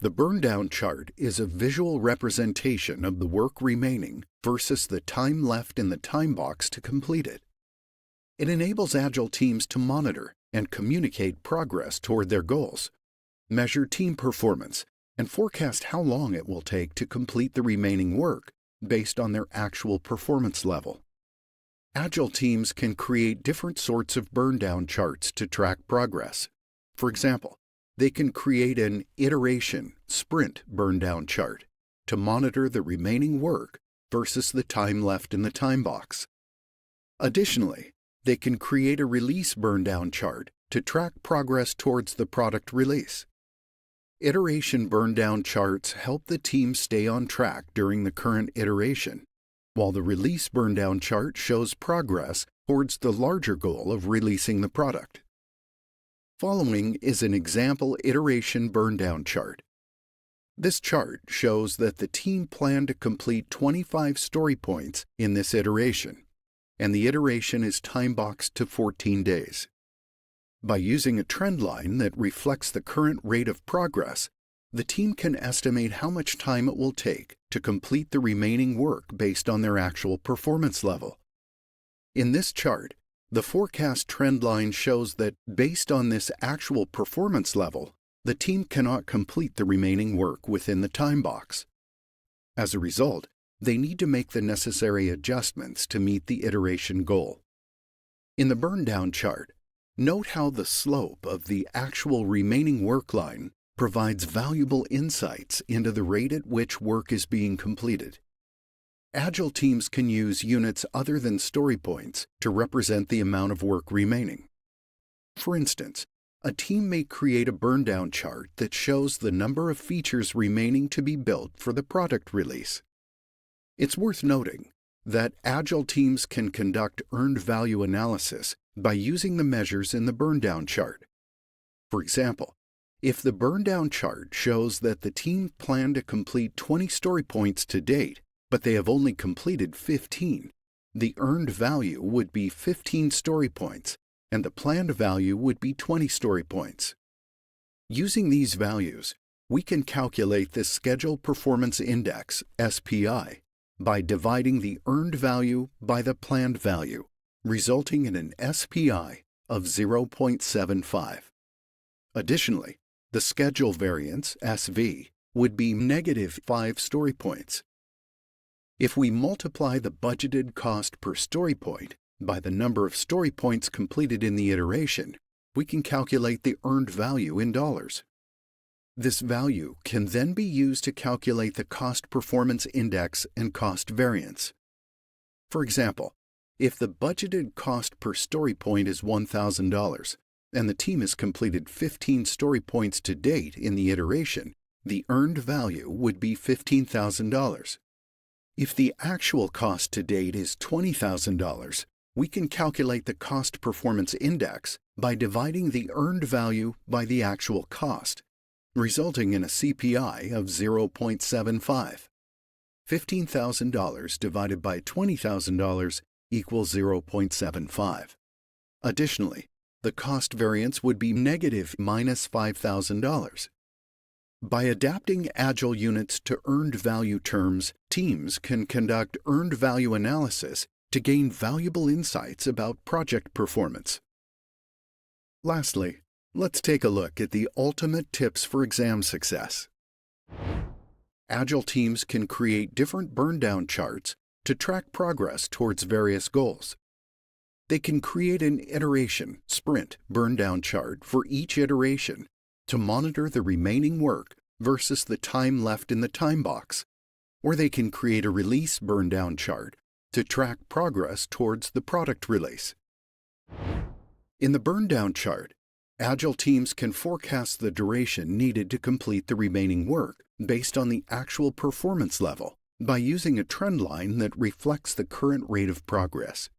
The Burndown chart is a visual representation of the work remaining versus the time left in the time box to complete it. It enables Agile teams to monitor and communicate progress toward their goals, measure team performance, and forecast how long it will take to complete the remaining work based on their actual performance level. Agile teams can create different sorts of Burndown charts to track progress. For example, they can create an iteration sprint Burndown chart to monitor the remaining work versus the time left in the time box. Additionally, they can create a release Burndown chart to track progress towards the product release. Iteration Burndown charts help the team stay on track during the current iteration, while the release Burndown chart shows progress towards the larger goal of releasing the product. Following is an example iteration Burndown chart. This chart shows that the team planned to complete 25 story points in this iteration, and the iteration is time-boxed to 14 days. By using a trend line that reflects the current rate of progress, the team can estimate how much time it will take to complete the remaining work based on their actual performance level. In this chart, the forecast trend line shows that, based on this actual performance level, the team cannot complete the remaining work within the time box. As a result, they need to make the necessary adjustments to meet the iteration goal. In the Burndown chart, note how the slope of the actual remaining work line provides valuable insights into the rate at which work is being completed. Agile teams can use units other than story points to represent the amount of work remaining. For instance, a team may create a Burndown chart that shows the number of features remaining to be built for the product release. It's worth noting that Agile teams can conduct earned value analysis by using the measures in the Burndown chart. For example, if the Burndown chart shows that the team planned to complete 20 story points to date, but they have only completed 15, the earned value would be 15 story points, and the planned value would be 20 story points. Using these values, we can calculate the Schedule Performance Index, SPI, by dividing the earned value by the planned value, resulting in an SPI of 0.75. Additionally, the schedule variance, SV, would be negative 5 story points. If we multiply the budgeted cost per story point by the number of story points completed in the iteration, we can calculate the earned value in dollars. This value can then be used to calculate the cost performance index and cost variance. For example, if the budgeted cost per story point is $1,000 and the team has completed 15 story points to date in the iteration, the earned value would be $15,000. If the actual cost to date is $20,000, we can calculate the cost performance index by dividing the earned value by the actual cost, resulting in a CPI of 0.75. $15,000 divided by $20,000 equals 0.75. Additionally, the cost variance would be negative minus $5,000. By adapting Agile units to earned value terms, teams can conduct earned value analysis to gain valuable insights about project performance. Lastly, let's take a look at the ultimate tips for exam success. Agile teams can create different Burndown charts to track progress towards various goals. They can create an iteration sprint Burndown chart for each iteration to monitor the remaining work versus the time left in the time box, or they can create a release Burndown chart to track progress towards the product release. In the Burndown chart, Agile teams can forecast the duration needed to complete the remaining work based on the actual performance level by using a trend line that reflects the current rate of progress.